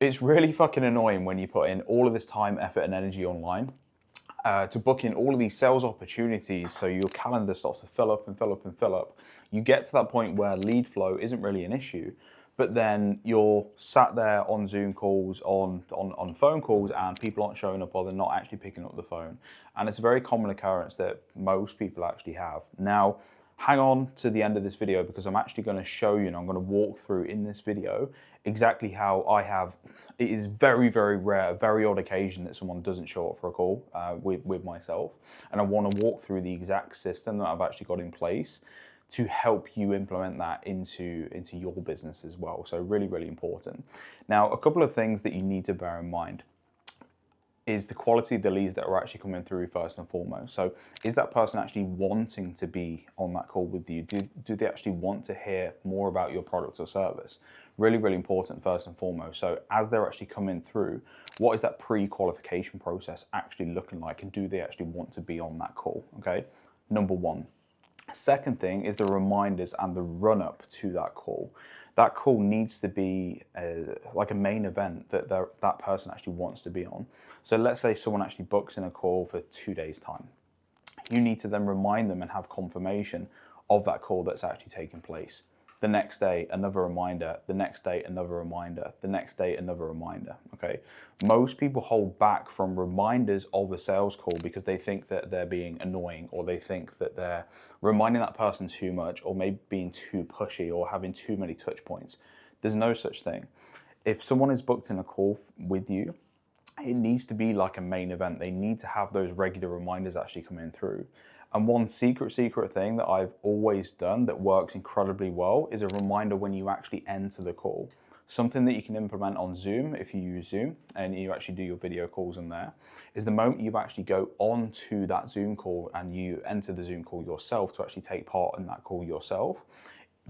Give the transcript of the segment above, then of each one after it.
It's really fucking annoying when you put in all of this time, effort, and energy online to book in all of these sales opportunities, so your calendar starts to fill up and fill up and fill up. You get to that point where lead flow isn't really an issue, but then you're sat there on Zoom calls, on phone calls, and people aren't showing up or they're not actually picking up the phone. And it's a very common occurrence that most people actually have. Now, hang on to the end of this video because I'm actually going to show you and I'm going to walk through in this video exactly how I have. It is very, very rare, a very odd occasion that someone doesn't show up for a call with myself. And I want to walk through the exact system that I've actually got in place to help you implement that into your business as well. So really, really important. Now, a couple of things that you need to bear in mind is the quality of the leads that are actually coming through first and foremost. So is that person actually wanting to be on that call with you? Do they actually want to hear more about your product or service? Really, really important first and foremost. So as they're actually coming through, what is that pre-qualification process actually looking like? And do they actually want to be on that call? Okay, number one. Second thing is the reminders and the run up to that call. That call needs to be like a main event that that person actually wants to be on. So let's say someone actually books in a call for 2 days' time. You need to then remind them and have confirmation of that call that's actually taking place. The next day, another reminder. The next day, another reminder. The next day, another reminder, okay? Most people hold back from reminders of a sales call because they think that they're being annoying, or they think that they're reminding that person too much, or maybe being too pushy or having too many touch points. There's no such thing. If someone is booked in a call with you, it needs to be like a main event. They need to have those regular reminders actually coming through. And one secret thing that I've always done that works incredibly well is a reminder when you actually enter the call. Something that you can implement on Zoom, if you use Zoom and you actually do your video calls in there, is the moment you actually go on to that Zoom call and you enter the Zoom call yourself to actually take part in that call yourself,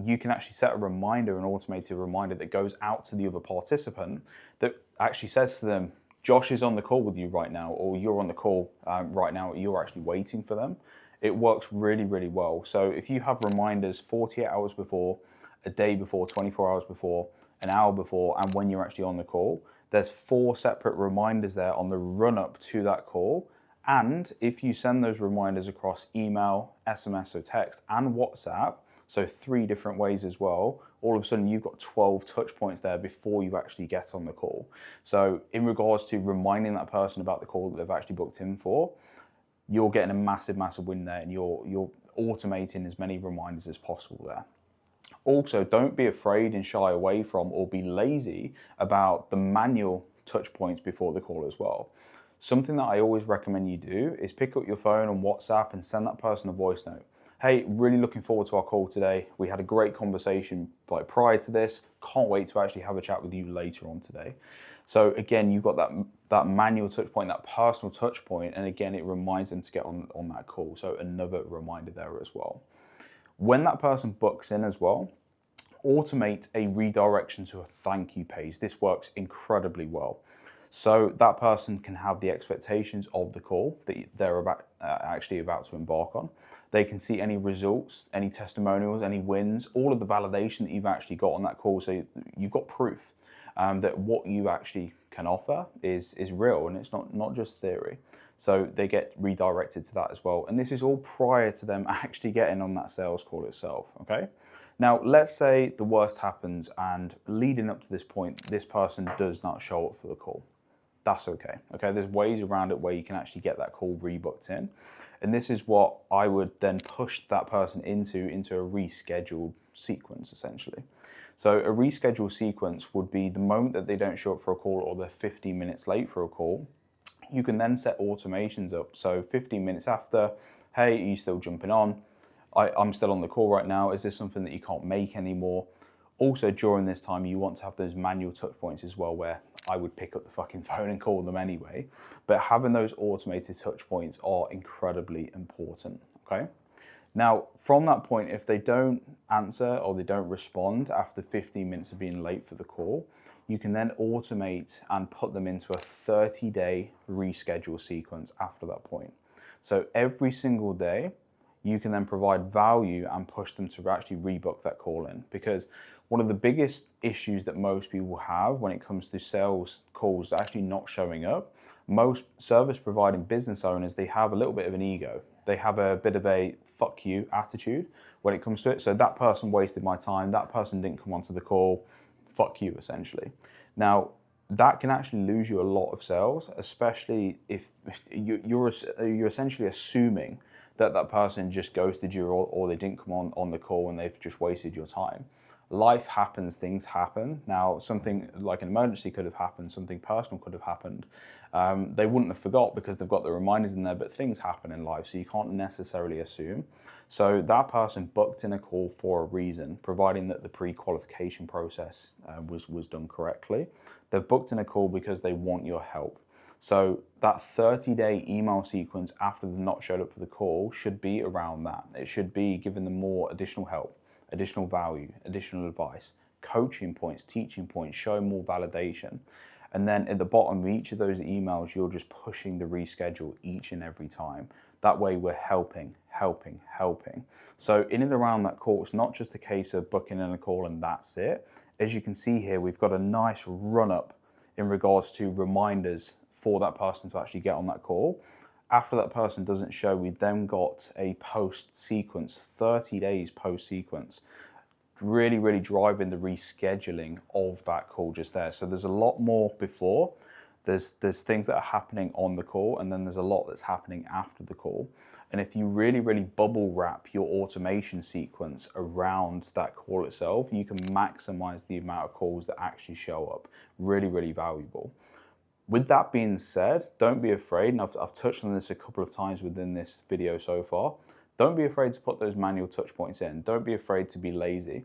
you can actually set a reminder, an automated reminder that goes out to the other participant that actually says to them, Josh is on the call with you right now, or you're on the call right now, you're actually waiting for them. It works really, really well. So if you have reminders 48 hours before, a day before, 24 hours before, an hour before, and when you're actually on the call, there's 4 separate reminders there on the run up to that call. And if you send those reminders across email, SMS, so text, and WhatsApp, so 3 different ways as well, all of a sudden you've got 12 touch points there before you actually get on the call. So in regards to reminding that person about the call that they've actually booked in for, you're getting a massive, massive win there, and you're automating as many reminders as possible there. Also, don't be afraid and shy away from or be lazy about the manual touch points before the call as well. Something that I always recommend you do is pick up your phone on WhatsApp and send that person a voice note. Hey, really looking forward to our call today. We had a great conversation prior to this. Can't wait to actually have a chat with you later on today. So again, you've got that manual touch point, that personal touch point, and again, it reminds them to get on that call. So another reminder there as well. When that person books in as well, automate a redirection to a thank you page. This works incredibly well. So that person can have the expectations of the call that they're actually about to embark on. They can see any results, any testimonials, any wins, all of the validation that you've actually got on that call. So you've got proof that what you actually can offer is real, and it's not just theory. So they get redirected to that as well. And this is all prior to them actually getting on that sales call itself, okay? Now, let's say the worst happens and leading up to this point, this person does not show up for the call. That's okay. Okay, there's ways around it where you can actually get that call rebooked in. And this is what I would then push that person into a rescheduled sequence, essentially. So a rescheduled sequence would be the moment that they don't show up for a call or they're 15 minutes late for a call. You can then set automations up. So 15 minutes after, hey, are you still jumping on? I'm still on the call right now. Is this something that you can't make anymore? Also, during this time, you want to have those manual touch points as well, where I would pick up the fucking phone and call them anyway. But having those automated touch points are incredibly important, okay? Now, from that point, if they don't answer or they don't respond after 15 minutes of being late for the call, you can then automate and put them into a 30-day reschedule sequence after that point. So every single day, you can then provide value and push them to actually rebook that call in. Because one of the biggest issues that most people have when it comes to sales calls actually not showing up, most service providing business owners, they have a little bit of an ego. They have a bit of a fuck you attitude when it comes to it. So that person wasted my time, that person didn't come onto the call, fuck you, essentially. Now, that can actually lose you a lot of sales, especially if you're essentially assuming that that person just ghosted you, or they didn't come on the call and they've just wasted your time. Life happens, things happen. Now, something like an emergency could have happened, something personal could have happened. They wouldn't have forgot because they've got the reminders in there, but things happen in life, so you can't necessarily assume. So that person booked in a call for a reason, providing that the pre-qualification process was done correctly. They've booked in a call because they want your help. So that 30-day email sequence after they've not showed up for the call should be around that. It should be giving them more additional help, additional value, additional advice, coaching points, teaching points, showing more validation. And then at the bottom of each of those emails, you're just pushing the reschedule each and every time. That way we're helping. So in and around that call, it's not just a case of booking in a call and that's it. As you can see here, we've got a nice run up in regards to reminders for that person to actually get on that call. After that person doesn't show, we've then got a post sequence, 30 days post sequence, really driving the rescheduling of that call just there. So there's a lot more before. There's things that are happening on the call, and then there's a lot that's happening after the call. And if you really bubble wrap your automation sequence around that call itself, you can maximize the amount of calls that actually show up. Really valuable. With that being said, don't be afraid, and I've touched on this a couple of times within this video so far. Don't be afraid to put those manual touch points in. Don't be afraid to be lazy,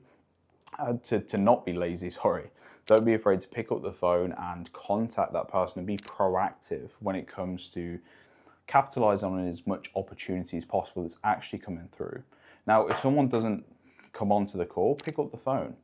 to not be lazy, sorry. Don't be afraid to pick up the phone and contact that person and be proactive when it comes to capitalize on as much opportunity as possible that's actually coming through. Now, if someone doesn't come onto the call, pick up the phone.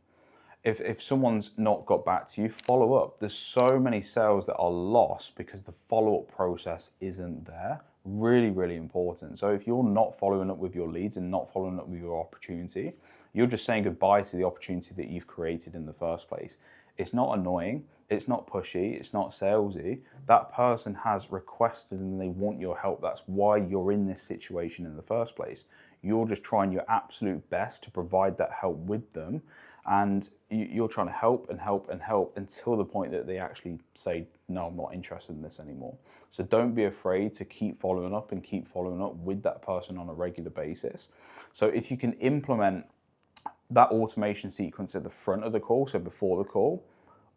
If someone's not got back to you, follow up. There's so many sales that are lost because the follow-up process isn't there. Really important. So if you're not following up with your leads and not following up with your opportunity, you're just saying goodbye to the opportunity that you've created in the first place. It's not annoying, it's not pushy, it's not salesy. That person has requested and they want your help. That's why you're in this situation in the first place. You're just trying your absolute best to provide that help with them, and you're trying to help until the point that they actually say, no, I'm not interested in this anymore. So don't be afraid to keep following up with that person on a regular basis. So if you can implement that automation sequence at the front of the call, so before the call,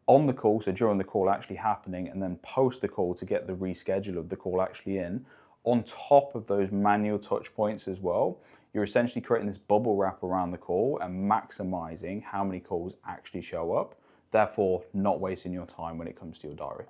on the call, so during the call actually happening, and then post the call to get the reschedule of the call actually in, on top of those manual touch points as well, you're essentially creating this bubble wrap around the call and maximizing how many calls actually show up, therefore not wasting your time when it comes to your diary.